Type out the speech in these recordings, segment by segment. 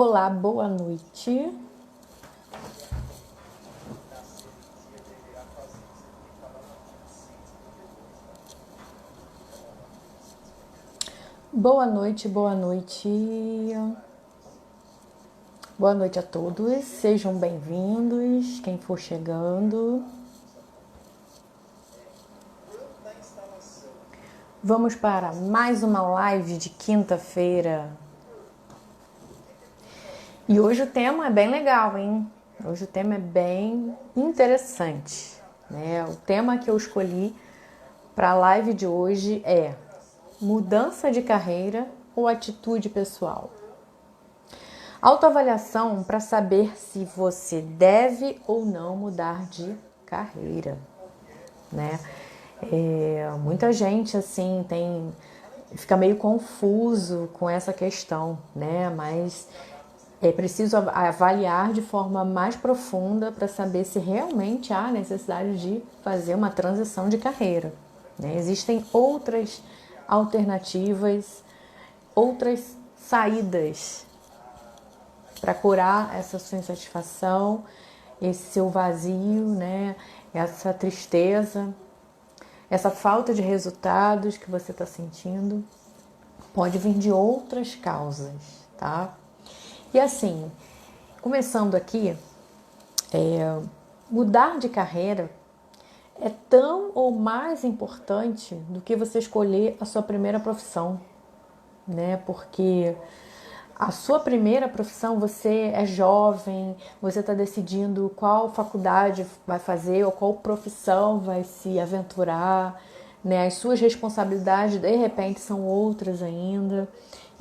Olá, boa noite. Boa noite, boa noite. Boa noite a todos. Sejam bem-vindos, quem for chegando. Vamos para mais uma live de quinta-feira. E hoje o tema é bem legal, hein? Hoje o tema é bem interessante, né? O tema que eu escolhi para a live de hoje é mudança de carreira ou atitude pessoal. Autoavaliação para saber se você deve ou não mudar de carreira, né? Muita gente assim fica meio confuso com essa questão, né? Mas é preciso avaliar de forma mais profunda para saber se realmente há necessidade de fazer uma transição de carreira, né? Existem outras alternativas, outras saídas para curar essa sua insatisfação, esse seu vazio, né? Essa tristeza, essa falta de resultados que você está sentindo. Pode vir de outras causas, tá? E assim, começando aqui, mudar de carreira é tão ou mais importante do que você escolher a sua primeira profissão, né? Porque a sua primeira profissão, você é jovem, você está decidindo qual faculdade vai fazer ou qual profissão vai se aventurar, né? As suas responsabilidades, de repente, são outras ainda.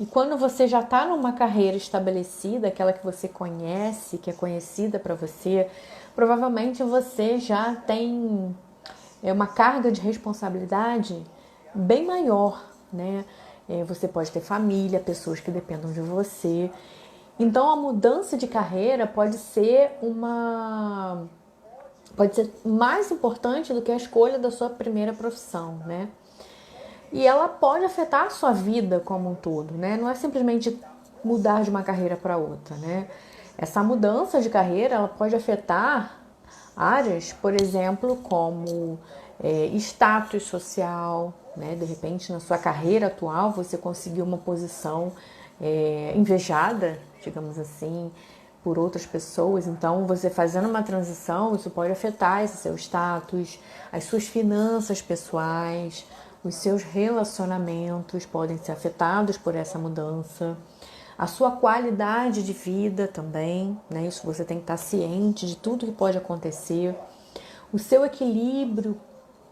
E quando você já está numa carreira estabelecida, aquela que você conhece, que é conhecida para você, provavelmente você já tem uma carga de responsabilidade bem maior, né? Você pode ter família, pessoas que dependam de você. Então a mudança de carreira pode ser mais importante do que a escolha da sua primeira profissão, né? E ela pode afetar a sua vida como um todo, né? Não é simplesmente mudar de uma carreira para outra, né? Essa mudança de carreira, ela pode afetar áreas, por exemplo, como status social, né? De repente, na sua carreira atual, você conseguiu uma posição invejada, digamos assim, por outras pessoas. Então, você fazendo uma transição, isso pode afetar esse seu status, as suas finanças pessoais, os seus relacionamentos podem ser afetados por essa mudança. A sua qualidade de vida também, né? Isso você tem que estar ciente de tudo que pode acontecer. O seu equilíbrio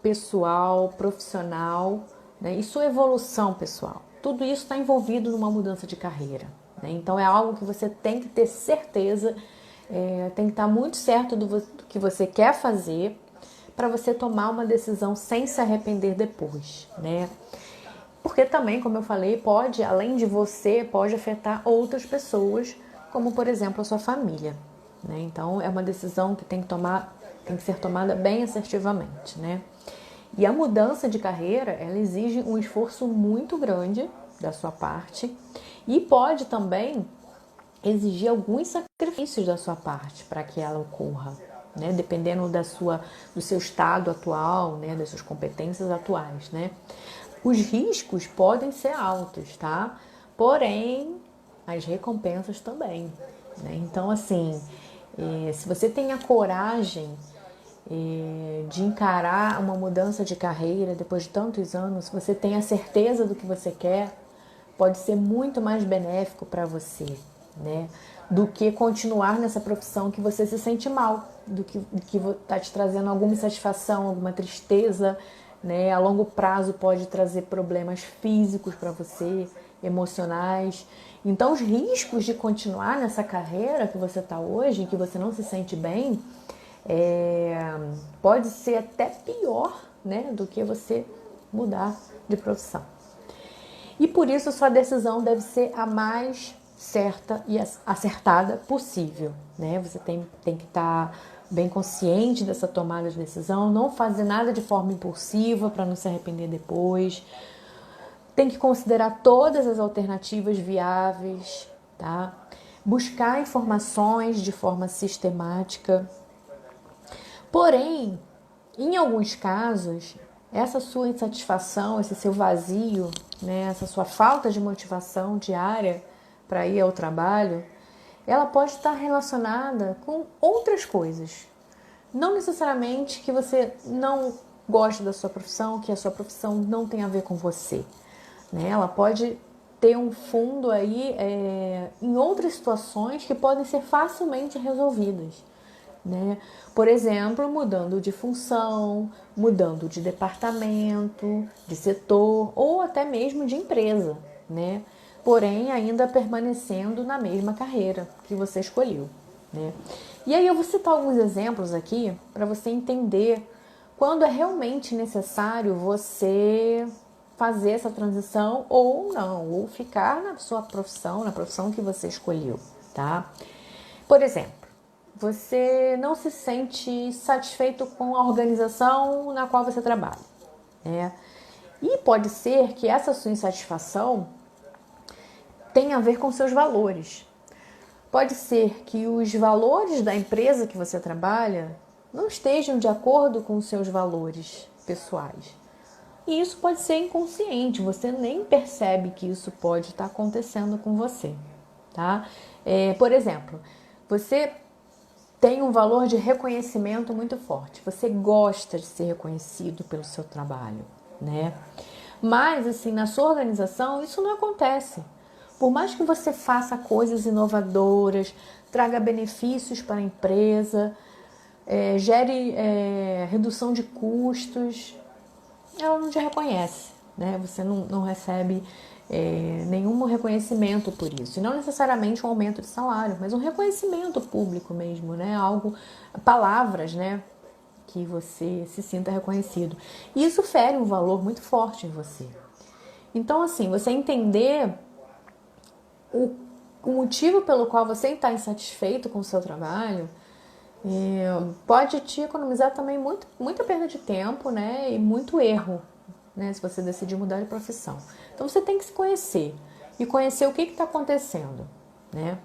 pessoal, profissional, né? E sua evolução pessoal. Tudo isso está envolvido numa mudança de carreira, né? Então é algo que você tem que ter certeza, tem que estar muito certo do que você quer fazer para você tomar uma decisão sem se arrepender depois, né? Porque também, como eu falei, pode, além de você, pode afetar outras pessoas, como por exemplo a sua família, né? Então é uma decisão que tem que ser tomada bem assertivamente, né? E a mudança de carreira, ela exige um esforço muito grande da sua parte e pode também exigir alguns sacrifícios da sua parte para que ela ocorra, né? Dependendo do seu estado atual, né? Das suas competências atuais, né? Os riscos podem ser altos, tá? Porém, as recompensas também, né? Então, assim, se você tem a coragem de encarar uma mudança de carreira depois de tantos anos, se você tem a certeza do que você quer, pode ser muito mais benéfico para você, né? Do que continuar nessa profissão que você se sente mal, do que está te trazendo alguma insatisfação, alguma tristeza, né? A longo prazo pode trazer problemas físicos para você, emocionais. Então, os riscos de continuar nessa carreira que você está hoje, que você não se sente bem, pode ser até pior, né, do que você mudar de profissão. E por isso sua decisão deve ser a mais certa e acertada possível, né? Você tem que estar bem consciente dessa tomada de decisão, não fazer nada de forma impulsiva para não se arrepender depois. Tem que considerar todas as alternativas viáveis, tá? buscar informações de forma sistemática. Porém, em alguns casos, essa sua insatisfação, esse seu vazio, né, essa sua falta de motivação diária para ir ao trabalho, ela pode estar relacionada com outras coisas. Não necessariamente que você não goste da sua profissão, que a sua profissão não tem a ver com você, né? Ela pode ter um fundo aí em outras situações que podem ser facilmente resolvidas, né? Por exemplo, mudando de função, mudando de departamento, de setor ou até mesmo de empresa, né? Porém, ainda permanecendo na mesma carreira que você escolheu, né? E aí eu vou citar alguns exemplos aqui para você entender quando é realmente necessário você fazer essa transição ou não, ou ficar na sua profissão, na profissão que você escolheu, tá? Por exemplo, você não se sente satisfeito com a organização na qual você trabalha, né? E pode ser que essa sua insatisfação tenha a ver com seus valores. Pode ser que os valores da empresa que você trabalha não estejam de acordo com os seus valores pessoais. E isso pode ser inconsciente, você nem percebe que isso pode estar acontecendo com você, tá? Por exemplo, você tem um valor de reconhecimento muito forte, você gosta de ser reconhecido pelo seu trabalho, né? Mas, assim, na sua organização, isso não acontece. Por mais que você faça coisas inovadoras, traga benefícios para a empresa, gere redução de custos, ela não te reconhece, né? Você não recebe nenhum reconhecimento por isso. E não necessariamente um aumento de salário, mas um reconhecimento público mesmo, né? Palavras, né? Que você se sinta reconhecido. E isso fere um valor muito forte em você. Então, assim, você entender o motivo pelo qual você está insatisfeito com o seu trabalho pode te economizar também muita perda de tempo, né? E muito erro, né? Se você decidir mudar de profissão. Então você tem que se conhecer e conhecer o que está acontecendo, né?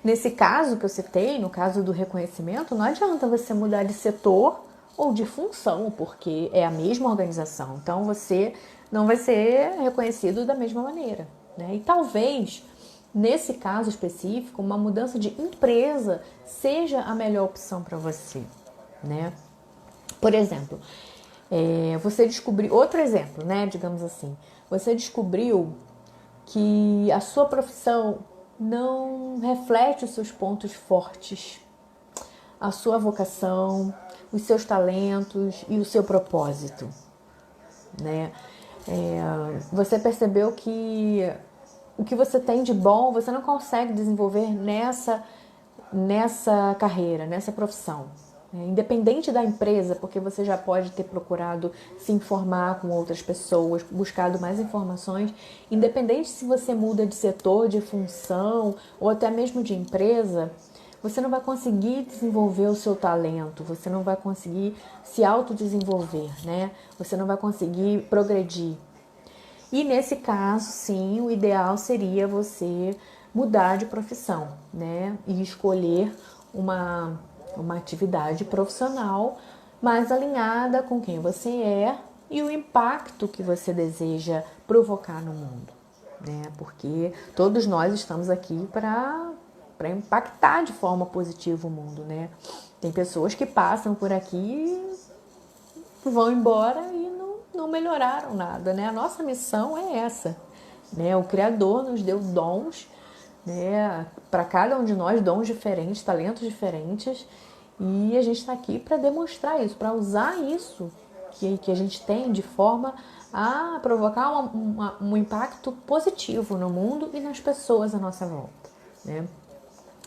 Nesse caso que eu citei, no caso do reconhecimento, não adianta você mudar de setor ou de função, porque é a mesma organização. Então você não vai ser reconhecido da mesma maneira, né? E talvez nesse caso específico, uma mudança de empresa seja a melhor opção para você, né? Por exemplo, você descobriu... Outro exemplo, né? Digamos assim. Você descobriu que a sua profissão não reflete os seus pontos fortes, a sua vocação, os seus talentos e o seu propósito, né? Você percebeu que o que você tem de bom, você não consegue desenvolver nessa carreira, nessa profissão. Independente da empresa, porque você já pode ter procurado se informar com outras pessoas, buscado mais informações, independente se você muda de setor, de função ou até mesmo de empresa, você não vai conseguir desenvolver o seu talento, você não vai conseguir se autodesenvolver, né? Você não vai conseguir progredir. E nesse caso, sim, o ideal seria você mudar de profissão, né? E escolher uma atividade profissional mais alinhada com quem você é e o impacto que você deseja provocar no mundo, né? Porque todos nós estamos aqui para impactar de forma positiva o mundo, né? Tem pessoas que passam por aqui, vão embora e não melhoraram nada, né? A nossa missão é essa, né? O Criador nos deu dons, né? Para cada um de nós, dons diferentes, talentos diferentes, e a gente está aqui para demonstrar isso, para usar isso que a gente tem de forma a provocar um impacto positivo no mundo e nas pessoas à nossa volta, né?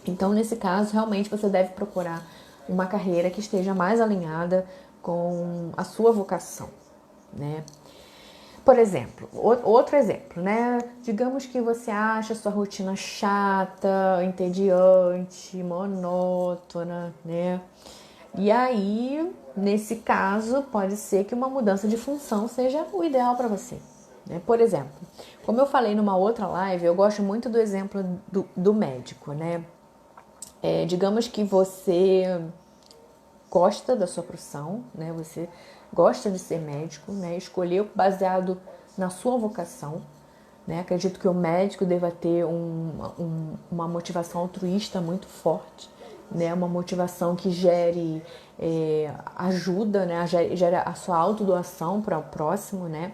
Então, nesse caso, realmente você deve procurar uma carreira que esteja mais alinhada com a sua vocação, né? Por exemplo, outro exemplo, né? Digamos que você acha a sua rotina chata, entediante, monótona, né? E aí, nesse caso, pode ser que uma mudança de função seja o ideal para você, né? Por exemplo, como eu falei numa outra live, eu gosto muito do exemplo do médico, né? Digamos que você gosta da sua profissão, né? Você gosta de ser médico, né? Escolheu baseado na sua vocação, né? Acredito que o médico deva ter uma motivação altruísta muito forte, né? Uma motivação que gere ajuda, né? Gere a sua autodoação para o próximo, né?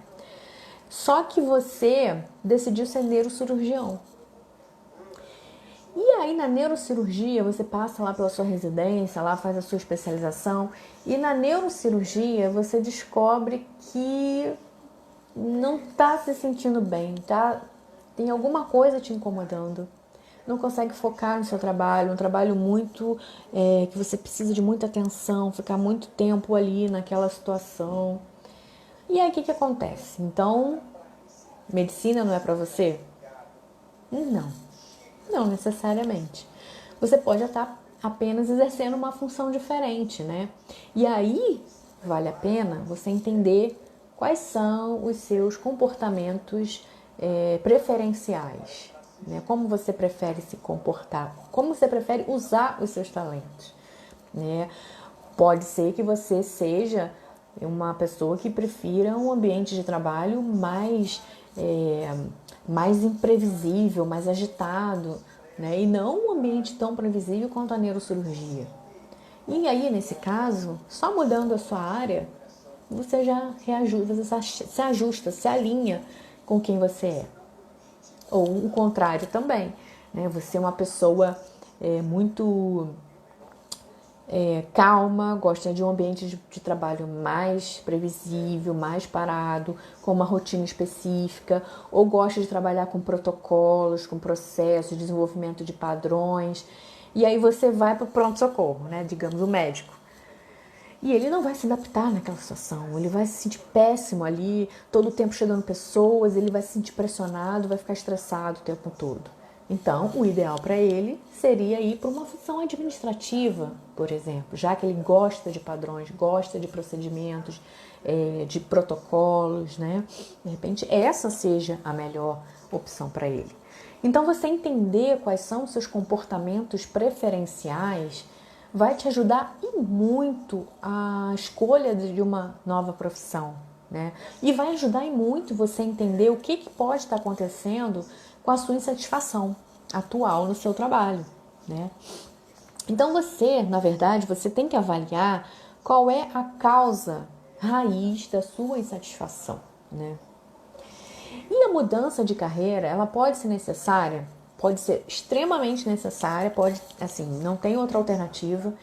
Só que você decidiu ser neurocirurgião. E aí na neurocirurgia você passa lá pela sua residência, lá faz a sua especialização, e na neurocirurgia você descobre que não está se sentindo bem, tá? Tem alguma coisa te incomodando. Não consegue focar no seu trabalho, um trabalho muito que você precisa de muita atenção, ficar muito tempo ali naquela situação. E aí o que acontece? Então, medicina não é para você? Não. Não necessariamente. Você pode estar apenas exercendo uma função diferente, né? E aí vale a pena você entender quais são os seus comportamentos preferenciais, né? Como você prefere se comportar, como você prefere usar os seus talentos, né? Pode ser que você seja uma pessoa que prefira um ambiente de trabalho mais imprevisível, mais agitado, né? E não um ambiente tão previsível quanto a neurocirurgia. E aí, nesse caso, só mudando a sua área, você já reajusta, você se ajusta, se alinha com quem você é. Ou o contrário também, né? Você é uma pessoa muito calma, gosta de um ambiente de trabalho mais previsível, mais parado, com uma rotina específica, ou gosta de trabalhar com protocolos, com processos, desenvolvimento de padrões. E aí você vai para o pronto-socorro, né? Digamos, o médico. E ele não vai se adaptar naquela situação, ele vai se sentir péssimo ali, todo o tempo chegando pessoas, ele vai se sentir pressionado, vai ficar estressado o tempo todo. Então, o ideal para ele seria ir para uma função administrativa, por exemplo, já que ele gosta de padrões, gosta de procedimentos, de protocolos, né? De repente, essa seja a melhor opção para ele. Então, você entender quais são os seus comportamentos preferenciais vai te ajudar e muito a escolha de uma nova profissão, né? E vai ajudar e muito você entender o que pode estar acontecendo com a sua insatisfação atual no seu trabalho, né? Então você, na verdade, você tem que avaliar qual é a causa raiz da sua insatisfação, né? E a mudança de carreira, ela pode ser necessária, pode ser extremamente necessária, pode, assim, não tem outra alternativa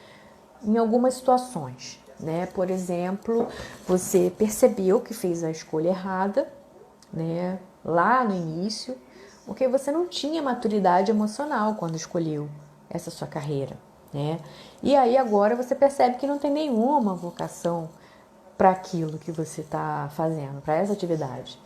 em algumas situações, né? Por exemplo, você percebeu que fez a escolha errada, né? Lá no início, porque você não tinha maturidade emocional quando escolheu essa sua carreira, né? E aí agora você percebe que não tem nenhuma vocação para aquilo que você está fazendo, para essa atividade.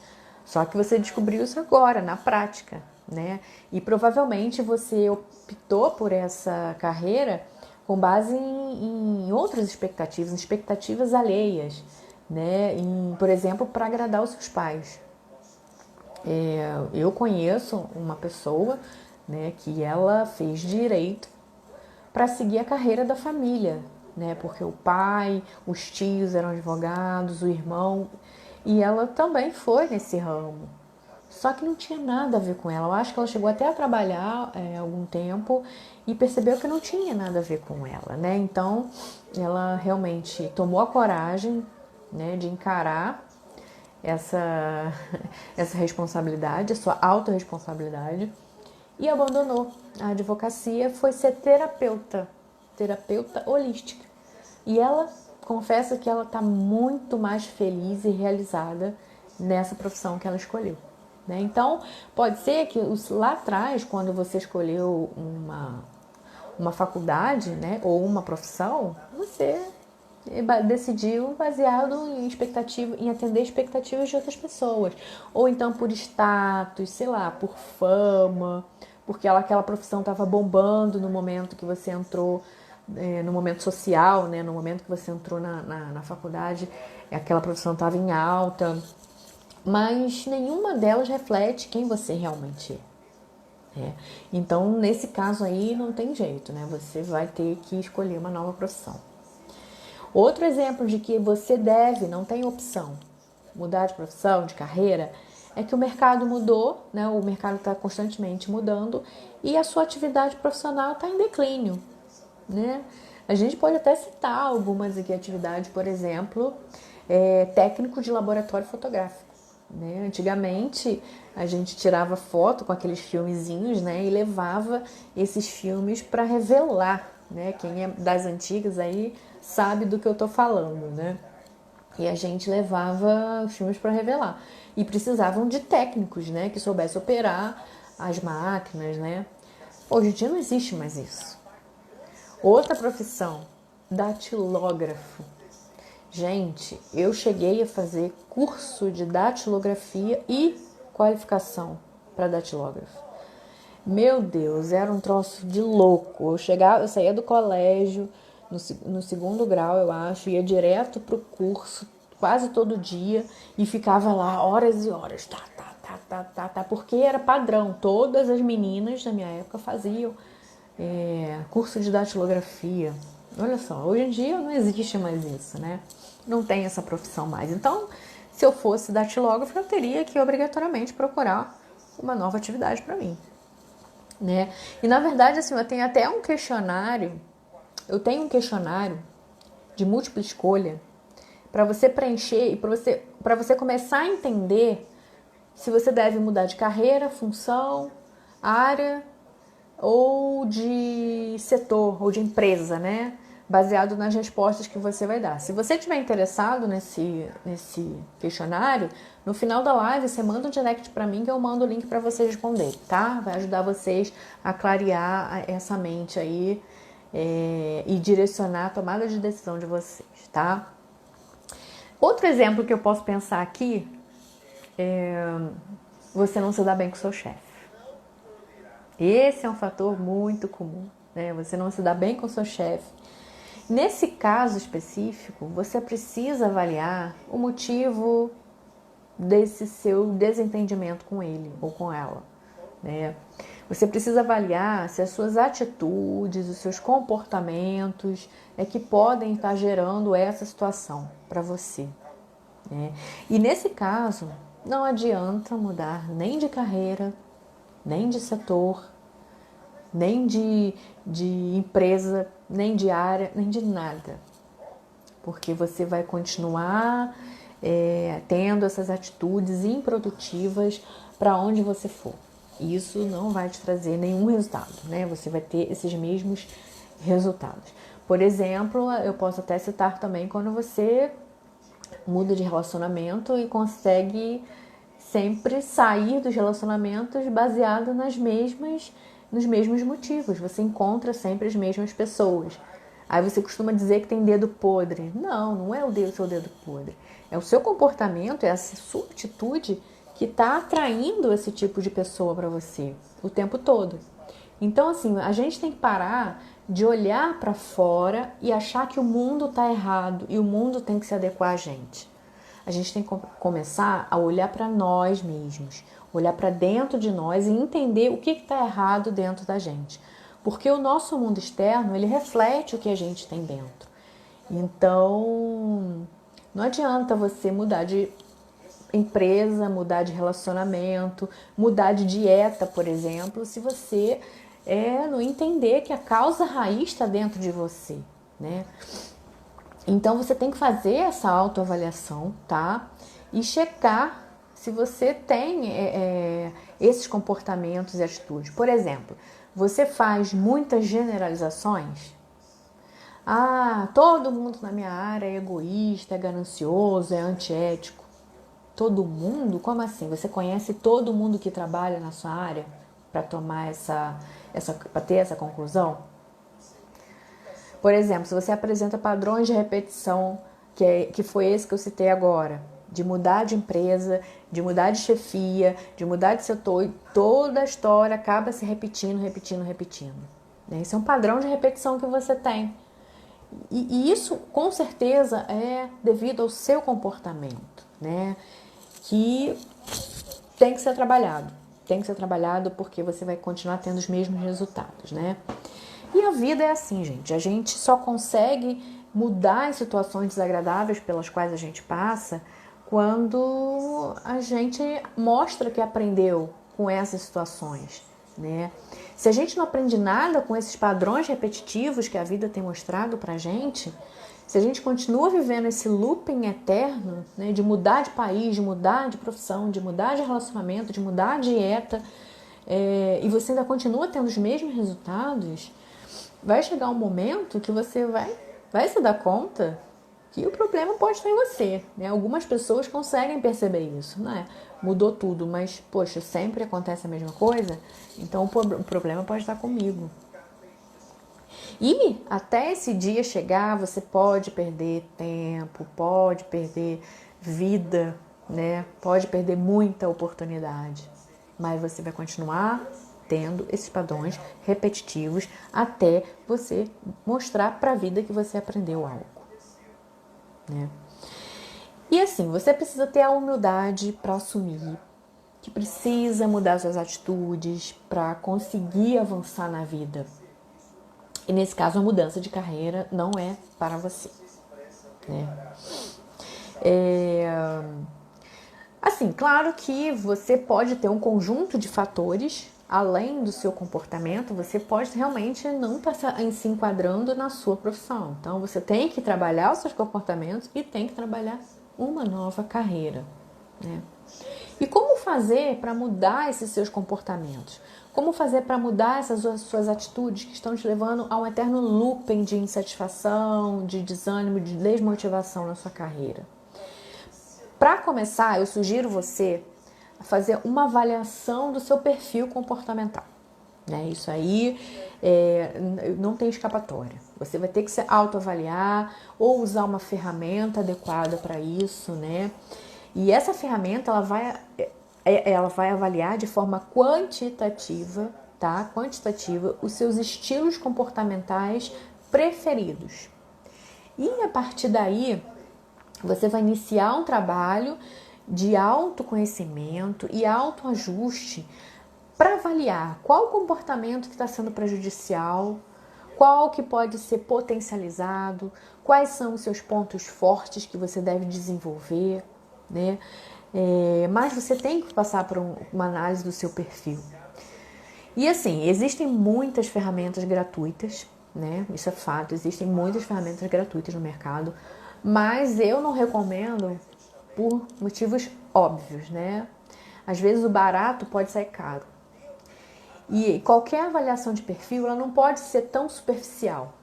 Só que você descobriu isso agora, na prática, né? E provavelmente você optou por essa carreira com base em outras expectativas alheias, né? Por exemplo, para agradar os seus pais. Eu conheço uma pessoa, né, que ela fez direito para seguir a carreira da família, né? Porque o pai, os tios eram advogados, o irmão, e ela também foi nesse ramo. Só que não tinha nada a ver com ela. Eu acho que ela chegou até a trabalhar algum tempo e percebeu que não tinha nada a ver com ela, né? Então, ela realmente tomou a coragem, né, de encarar essa, essa responsabilidade, a sua autorresponsabilidade, e abandonou a advocacia, foi ser terapeuta holística. E ela confessa que ela está muito mais feliz e realizada nessa profissão que ela escolheu, né? Então, pode ser que lá atrás, quando você escolheu uma faculdade, né, ou uma profissão, você decidiu baseado em atender expectativas de outras pessoas, ou então por status, sei lá, por fama, porque aquela profissão estava bombando no momento que você entrou, no momento social, né, no momento que você entrou na faculdade, aquela profissão estava em alta. mas nenhuma delas reflete quem você realmente é. Então, nesse caso aí, não tem jeito, né? Você vai ter que escolher uma nova profissão. Outro exemplo de que você deve, não tem opção, mudar de profissão, de carreira, é que o mercado mudou, né? O mercado está constantemente mudando e a sua atividade profissional está em declínio, né? A gente pode até citar algumas aqui atividades, por exemplo, técnico de laboratório fotográfico. Né? Antigamente a gente tirava foto com aqueles filmezinhos, né? E levava esses filmes para revelar, né? Quem é das antigas aí sabe do que eu tô falando, né? E a gente levava os filmes para revelar e precisavam de técnicos, né? Que soubessem operar as máquinas, né? Hoje em dia não existe mais isso. Outra profissão, datilógrafo. Gente, eu cheguei a fazer curso de datilografia e qualificação para datilógrafo. Meu Deus, era um troço de louco. Eu saía do colégio no segundo grau, eu acho, ia direto pro curso quase todo dia e ficava lá horas e horas, porque era padrão. Todas as meninas da minha época faziam curso de datilografia. Olha só, hoje em dia não existe mais isso, né? Não tem essa profissão mais. Então, se eu fosse datilógrafo, eu teria que obrigatoriamente procurar uma nova atividade para mim, né? E na verdade, assim, eu tenho até um questionário. Eu tenho um questionário de múltipla escolha para você preencher e para você começar a entender se você deve mudar de carreira, função, área ou de setor ou de empresa, né? Baseado nas respostas que você vai dar. Se você estiver interessado nesse questionário, no final da live você manda um direct para mim que eu mando o link para vocês responderem, tá? Vai ajudar vocês a clarear essa mente aí e direcionar a tomada de decisão de vocês, tá? Outro exemplo que eu posso pensar aqui é você não se dá bem com o seu chefe. Esse é um fator muito comum, né? Você não se dá bem com o seu chefe. Nesse caso específico, você precisa avaliar o motivo desse seu desentendimento com ele ou com ela, né? Você precisa avaliar se as suas atitudes, os seus comportamentos que podem estar gerando essa situação para você, né? E nesse caso, não adianta mudar nem de carreira, nem de setor, nem de empresa, nem de área, nem de nada. Porque você vai continuar tendo essas atitudes improdutivas para onde você for. E isso não vai te trazer nenhum resultado, né? Você vai ter esses mesmos resultados. Por exemplo, eu posso até citar também quando você muda de relacionamento e consegue sempre sair dos relacionamentos baseado nos mesmos motivos. Você encontra sempre as mesmas pessoas. Aí você costuma dizer que tem dedo podre. Não, não é o seu dedo podre. É o seu comportamento, é essa sua atitude que está atraindo esse tipo de pessoa para você o tempo todo. Então, assim, a gente tem que parar de olhar para fora e achar que o mundo está errado e o mundo tem que se adequar a gente. A gente tem que começar a olhar para nós mesmos, olhar para dentro de nós e entender o que está errado dentro da gente. Porque o nosso mundo externo, ele reflete o que a gente tem dentro. Então, não adianta você mudar de empresa, mudar de relacionamento, mudar de dieta, por exemplo, se você não entender que a causa raiz está dentro de você, né? Então, você tem que fazer essa autoavaliação, tá? E checar se você tem esses comportamentos e atitudes. Por exemplo, você faz muitas generalizações. Ah, todo mundo na minha área é egoísta, é ganancioso, é antiético. Todo mundo? Como assim? Você conhece todo mundo que trabalha na sua área para tomar para ter essa conclusão? Por exemplo, se você apresenta padrões de repetição, que foi esse que eu citei agora, de mudar de empresa, de mudar de chefia, de mudar de setor, e toda a história acaba se repetindo. Esse é um padrão de repetição que você tem. E isso, com certeza, é devido ao seu comportamento, né? que tem que ser trabalhado. Tem que ser trabalhado porque você vai continuar tendo os mesmos resultados, né? E a vida é assim, gente. A gente só consegue mudar as situações desagradáveis pelas quais a gente passa quando a gente mostra que aprendeu com essas situações, né? Se a gente não aprende nada com esses padrões repetitivos que a vida tem mostrado pra gente, se a gente continua vivendo esse looping eterno, né, de mudar de país, de mudar de profissão, de mudar de relacionamento, de mudar de dieta, e você ainda continua tendo os mesmos resultados, vai chegar um momento que você vai se dar conta que o problema pode estar em você, né? Algumas pessoas conseguem perceber isso, né? Mudou tudo, mas, poxa, sempre acontece a mesma coisa, então o problema pode estar comigo. E até esse dia chegar, você pode perder tempo, pode perder vida, né? Pode perder muita oportunidade, mas você vai continuar tendo esses padrões repetitivos até você mostrar para a vida que você aprendeu algo, né? E assim, você precisa ter a humildade para assumir que precisa mudar suas atitudes para conseguir avançar na vida. E nesse caso, a mudança de carreira não é para você, né? Assim, claro que você pode ter um conjunto de fatores, além do seu comportamento, você pode realmente não estar se enquadrando na sua profissão. Então, você tem que trabalhar os seus comportamentos e tem que trabalhar uma nova carreira, né? E como fazer para mudar esses seus comportamentos? Como fazer para mudar essas suas atitudes que estão te levando a um eterno looping de insatisfação, de desânimo, de desmotivação na sua carreira? Para começar, eu sugiro você a fazer uma avaliação do seu perfil comportamental, né? Isso aí não tem escapatória. Você vai ter que se autoavaliar ou usar uma ferramenta adequada para isso, né? E essa ferramenta ela vai avaliar de forma quantitativa, tá? Quantitativa, os seus estilos comportamentais preferidos. E a partir daí, você vai iniciar um trabalho de autoconhecimento e autoajuste para avaliar qual comportamento que está sendo prejudicial, qual que pode ser potencializado, quais são os seus pontos fortes que você deve desenvolver, né? Mas você tem que passar por uma análise do seu perfil. E assim, existem muitas ferramentas gratuitas, né? Isso é fato, existem muitas ferramentas gratuitas no mercado, mas eu não recomendo por motivos óbvios, né? Às vezes o barato pode sair caro. E qualquer avaliação de perfil, ela não pode ser tão superficial.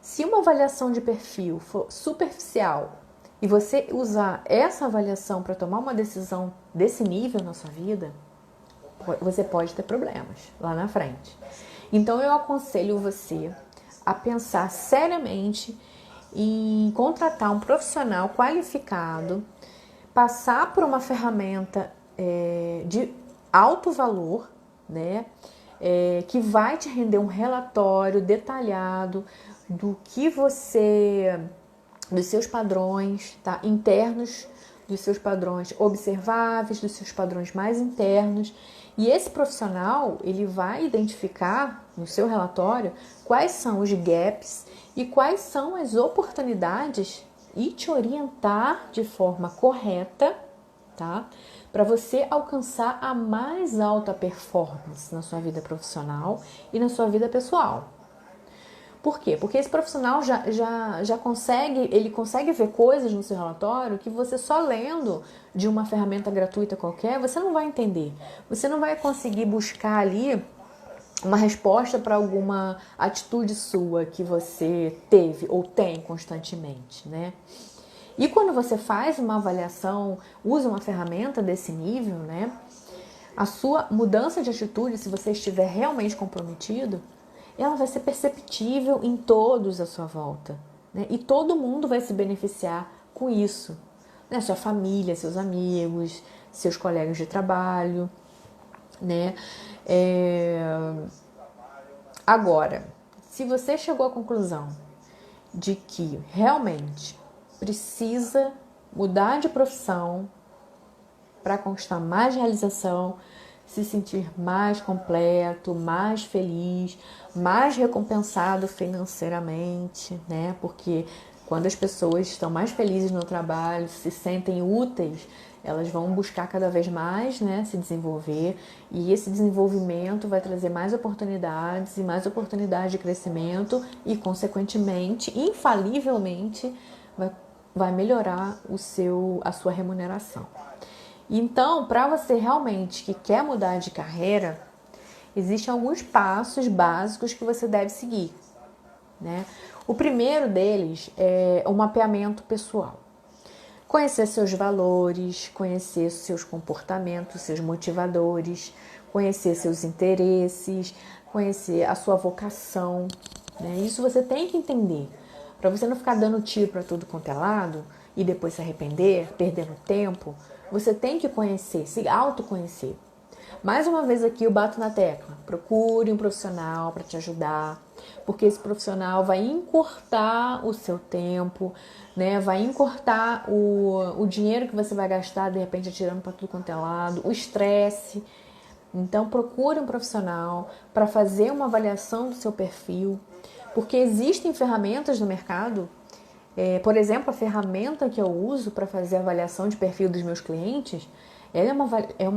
Se uma avaliação de perfil for superficial e você usar essa avaliação para tomar uma decisão desse nível na sua vida, você pode ter problemas lá na frente. Então eu aconselho você a pensar seriamente em contratar um profissional qualificado, passar por uma ferramenta de alto valor, né? Que vai te render um relatório detalhado dos seus padrões, tá? Internos, dos seus padrões observáveis, dos seus padrões mais internos. E esse profissional, ele vai identificar no seu relatório quais são os gaps e quais são as oportunidades e te orientar de forma correta, tá? Para você alcançar a mais alta performance na sua vida profissional e na sua vida pessoal. Por quê? Porque esse profissional já consegue ver coisas no seu relatório que você só lendo de uma ferramenta gratuita qualquer, você não vai entender. Você não vai conseguir buscar ali uma resposta para alguma atitude sua que você teve ou tem constantemente, né? E quando você faz uma avaliação, usa uma ferramenta desse nível, né? A sua mudança de atitude, se você estiver realmente comprometido, ela vai ser perceptível em todos à sua volta, né? E todo mundo vai se beneficiar com isso, né? Sua família, seus amigos, seus colegas de trabalho, né? Agora, se você chegou à conclusão de que realmente precisa mudar de profissão para conquistar mais realização, se sentir mais completo, mais feliz, mais recompensado financeiramente, né? Porque quando as pessoas estão mais felizes no trabalho, se sentem úteis, elas vão buscar cada vez mais, né, se desenvolver, e esse desenvolvimento vai trazer mais oportunidades e mais oportunidades de crescimento e, consequentemente, infalivelmente, vai melhorar a sua remuneração. Então, para você realmente que quer mudar de carreira, existem alguns passos básicos que você deve seguir, né? O primeiro deles é o mapeamento pessoal. Conhecer seus valores, conhecer seus comportamentos, seus motivadores, conhecer seus interesses, conhecer a sua vocação, né? Isso você tem que entender, para você não ficar dando tiro para tudo quanto é lado e depois se arrepender, perdendo tempo. Você tem que conhecer, se autoconhecer. Mais uma vez aqui eu bato na tecla. Procure um profissional para te ajudar, porque esse profissional vai encurtar o seu tempo, né? Vai encurtar o dinheiro que você vai gastar, de repente, atirando para tudo quanto é lado, o estresse. Então, procure um profissional para fazer uma avaliação do seu perfil, porque existem ferramentas no mercado. Por exemplo, a ferramenta que eu uso para fazer a avaliação de perfil dos meus clientes, ela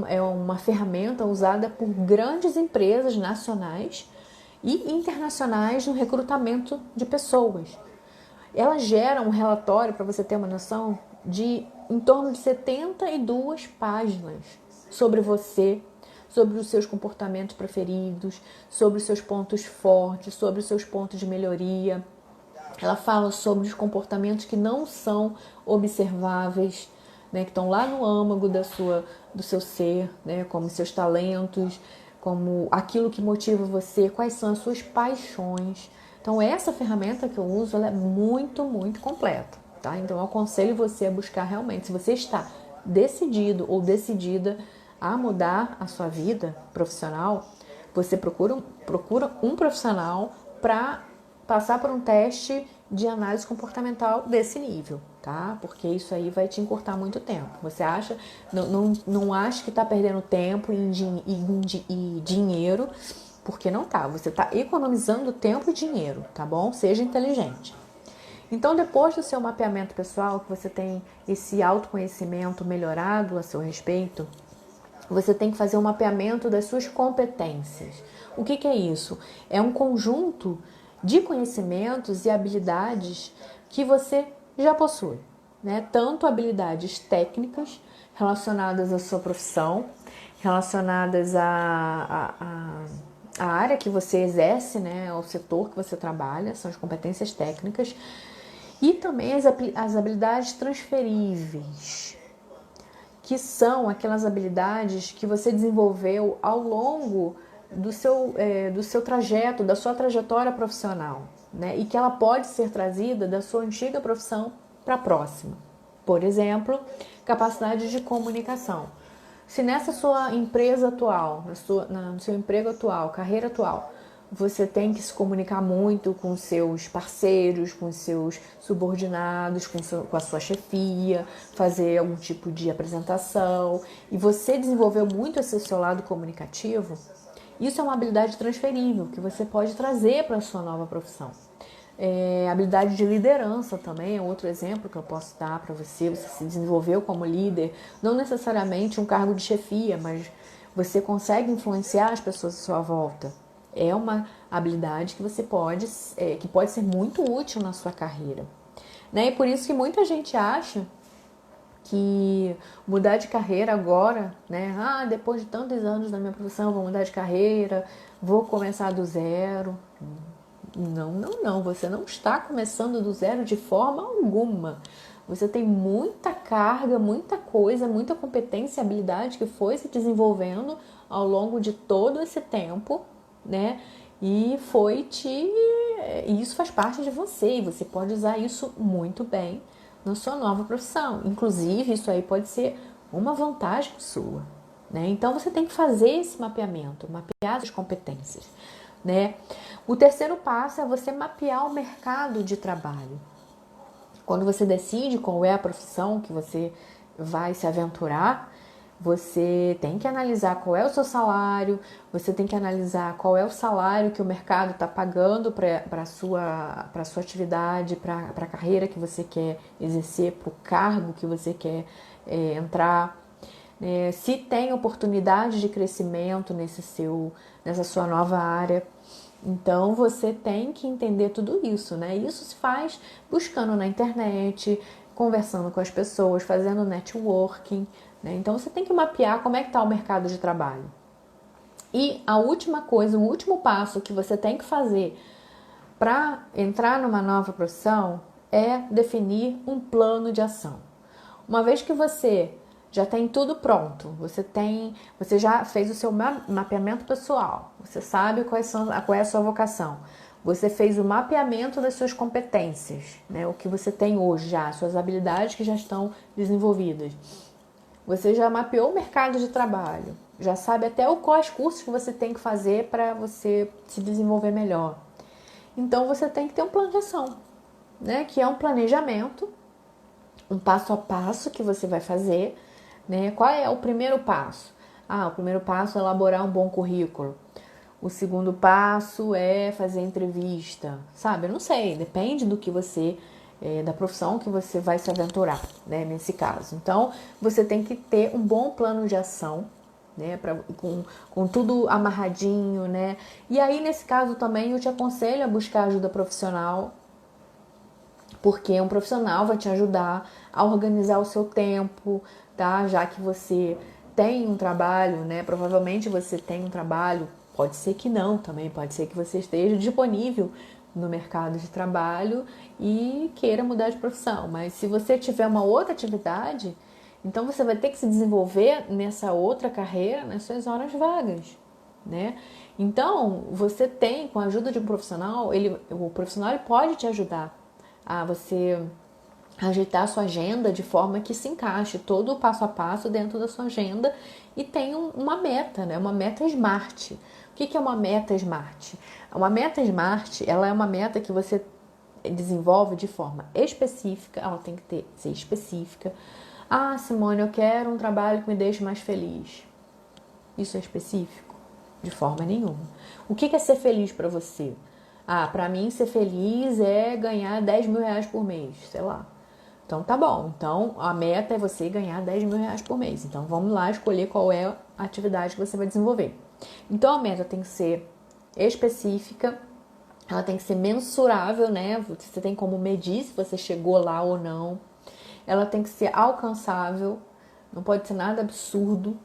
é uma ferramenta usada por grandes empresas nacionais e internacionais no recrutamento de pessoas. Ela gera um relatório, para você ter uma noção, de em torno de 72 páginas sobre você, sobre os seus comportamentos preferidos, sobre os seus pontos fortes, sobre os seus pontos de melhoria. Ela fala sobre os comportamentos que não são observáveis, né, que estão lá no âmago do seu ser, né, como seus talentos, como aquilo que motiva você, quais são as suas paixões. Então, essa ferramenta que eu uso, ela é muito, muito completa, tá? Então, eu aconselho você a buscar realmente, se você está decidido ou decidida a mudar a sua vida profissional, você procura um profissional para passar por um teste de análise comportamental desse nível, tá? Porque isso aí vai te encurtar muito tempo. Você acha, não acha que está perdendo tempo e dinheiro, porque não tá. Você está economizando tempo e dinheiro, tá bom? Seja inteligente. Então, depois do seu mapeamento pessoal, que você tem esse autoconhecimento melhorado a seu respeito, você tem que fazer um mapeamento das suas competências. O que é isso? É um conjunto de conhecimentos e habilidades que você já possui, né? Tanto habilidades técnicas relacionadas à sua profissão, relacionadas à área que você exerce, né? Ao setor que você trabalha, são as competências técnicas, e também as habilidades transferíveis, que são aquelas habilidades que você desenvolveu ao longo do seu trajeto, da sua trajetória profissional, né? E que ela pode ser trazida da sua antiga profissão para a próxima. Por exemplo, capacidade de comunicação. Se nessa sua empresa atual, no seu emprego atual, carreira atual, você tem que se comunicar muito com seus parceiros, com seus subordinados, com a sua chefia, fazer algum tipo de apresentação, e você desenvolveu muito esse seu lado comunicativo, isso é uma habilidade transferível que você pode trazer para a sua nova profissão. Habilidade de liderança também é outro exemplo que eu posso dar para você. Você se desenvolveu como líder, não necessariamente um cargo de chefia, mas você consegue influenciar as pessoas à sua volta. É uma habilidade que você pode ser muito útil na sua carreira, né? E por isso que muita gente acha que mudar de carreira agora, né? Depois de tantos anos na minha profissão, vou mudar de carreira, vou começar do zero. Não, você não está começando do zero de forma alguma. Você tem muita carga, muita coisa, muita competência e habilidade que foi se desenvolvendo ao longo de todo esse tempo, né? E isso faz parte de você, e você pode usar isso muito bem na sua nova profissão. Inclusive, isso aí pode ser uma vantagem sua, né? Então, você tem que fazer esse mapeamento, mapear as competências, né? O terceiro passo é você mapear o mercado de trabalho. Quando você decide qual é a profissão que você vai se aventurar, Você tem que analisar qual é o seu salário, você tem que analisar qual é o salário que o mercado está pagando para a sua atividade, para a carreira que você quer exercer, para o cargo que você quer entrar. Se tem oportunidade de crescimento nessa sua nova área. Então você tem que entender tudo isso, né? Isso se faz buscando na internet, conversando com as pessoas, fazendo networking, né? Então você tem que mapear como é que está o mercado de trabalho. E a última coisa, o último passo que você tem que fazer para entrar numa nova profissão é definir um plano de ação. Uma vez que você já tem tudo pronto, você já fez o seu mapeamento pessoal, você sabe qual é a sua vocação, você fez o mapeamento das suas competências, né, o que você tem hoje já, suas habilidades que já estão desenvolvidas. Você já mapeou o mercado de trabalho, já sabe até quais cursos que você tem que fazer para você se desenvolver melhor. Então você tem que ter um plano de ação, né, que é um planejamento, um passo a passo que você vai fazer, né? Qual é o primeiro passo? O primeiro passo é elaborar um bom currículo. O segundo passo é fazer entrevista, sabe? Eu não sei, depende do que você, da profissão que você vai se aventurar, né? Nesse caso. Então, você tem que ter um bom plano de ação, né? Com tudo amarradinho, né? E aí, nesse caso também, eu te aconselho a buscar ajuda profissional, porque um profissional vai te ajudar a organizar o seu tempo, tá? Já que você tem um trabalho, né? Provavelmente você tem um trabalho, pode ser que não também, pode ser que você esteja disponível no mercado de trabalho e queira mudar de profissão. Mas se você tiver uma outra atividade, então você vai ter que se desenvolver nessa outra carreira nas suas horas vagas, né? Então, você tem, com a ajuda de um profissional, o profissional ele pode te ajudar a você ajeitar a sua agenda de forma que se encaixe todo o passo a passo dentro da sua agenda e tem uma meta, né? Uma meta SMART. O que é uma meta SMART? Uma meta SMART, ela é uma meta que você desenvolve de forma específica, ela tem que ser específica. Simone, eu quero um trabalho que me deixe mais feliz. Isso é específico? De forma nenhuma. O que é ser feliz para você? Para mim ser feliz é ganhar 10 mil reais por mês, sei lá. Então tá bom, então a meta é você ganhar 10 mil reais por mês. Então vamos lá escolher qual é a atividade que você vai desenvolver. Então a meta tem que ser específica, ela tem que ser mensurável, né? Você tem como medir se você chegou lá ou não. Ela tem que ser alcançável, não pode ser nada absurdo.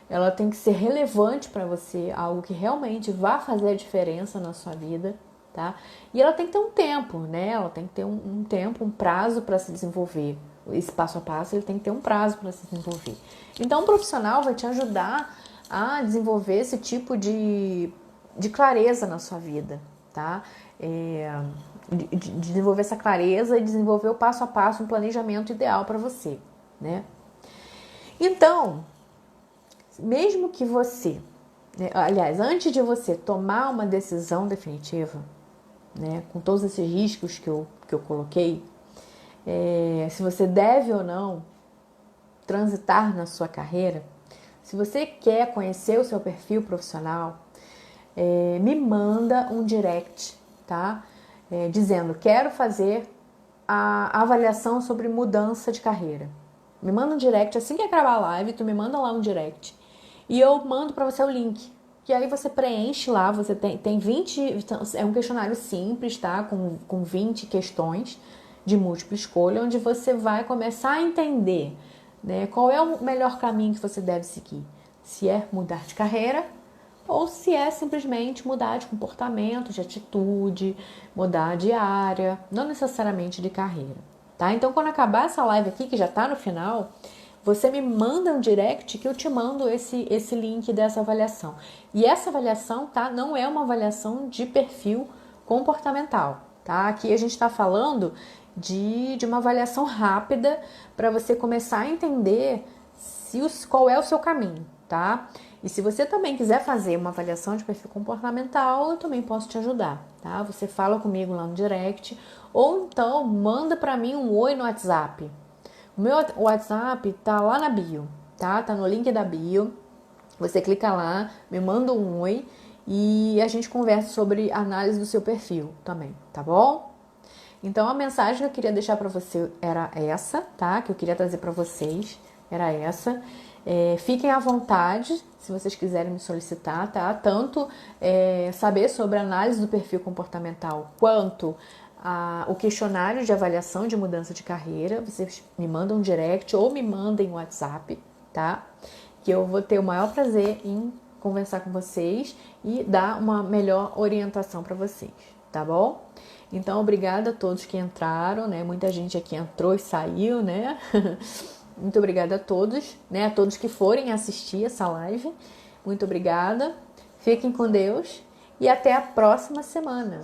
Ela tem que ser relevante para você, algo que realmente vá fazer a diferença na sua vida, tá? E ela tem que ter um tempo, né? Ela tem que ter um tempo, um prazo para se desenvolver. Esse passo a passo, ele tem que ter um prazo para se desenvolver. Então, um profissional vai te ajudar a desenvolver esse tipo de clareza na sua vida, tá? De desenvolver essa clareza e desenvolver o passo a passo, um planejamento ideal para você, né? Então, mesmo que você, né, aliás, antes de você tomar uma decisão definitiva, né, com todos esses riscos que eu coloquei, se você deve ou não transitar na sua carreira, se você quer conhecer o seu perfil profissional, me manda um direct, tá? Dizendo, quero fazer a avaliação sobre mudança de carreira. Me manda um direct, assim que acabar a live, tu me manda lá um direct. E eu mando para você o link. E aí você preenche lá, você tem 20... É um questionário simples, tá? Com 20 questões de múltipla escolha, onde você vai começar a entender, né, qual é o melhor caminho que você deve seguir. Se é mudar de carreira ou se é simplesmente mudar de comportamento, de atitude, mudar de área, não necessariamente de carreira, tá? Então, quando acabar essa live aqui, que já tá no final, você me manda um direct que eu te mando esse link dessa avaliação. E essa avaliação, tá, não é uma avaliação de perfil comportamental, tá? Aqui a gente está falando de uma avaliação rápida para você começar a entender qual é o seu caminho, tá? E se você também quiser fazer uma avaliação de perfil comportamental, eu também posso te ajudar, tá? Você fala comigo lá no direct ou então manda para mim um oi no WhatsApp. O meu WhatsApp tá lá na bio, tá? Tá no link da bio. Você clica lá, me manda um oi e a gente conversa sobre análise do seu perfil também, tá bom? Então a mensagem que eu queria deixar para você era essa, tá? Que eu queria trazer para vocês era essa. Fiquem à vontade se vocês quiserem me solicitar, tá? Tanto saber sobre a análise do perfil comportamental quanto o questionário de avaliação de mudança de carreira. Vocês me mandam um direct ou me mandem um WhatsApp, tá? Que eu vou ter o maior prazer em conversar com vocês e dar uma melhor orientação para vocês, tá bom? Então, obrigada a todos que entraram, né? Muita gente aqui entrou e saiu, né? Muito obrigada a todos, né? A todos que forem assistir essa live. Muito obrigada. Fiquem com Deus e até a próxima semana.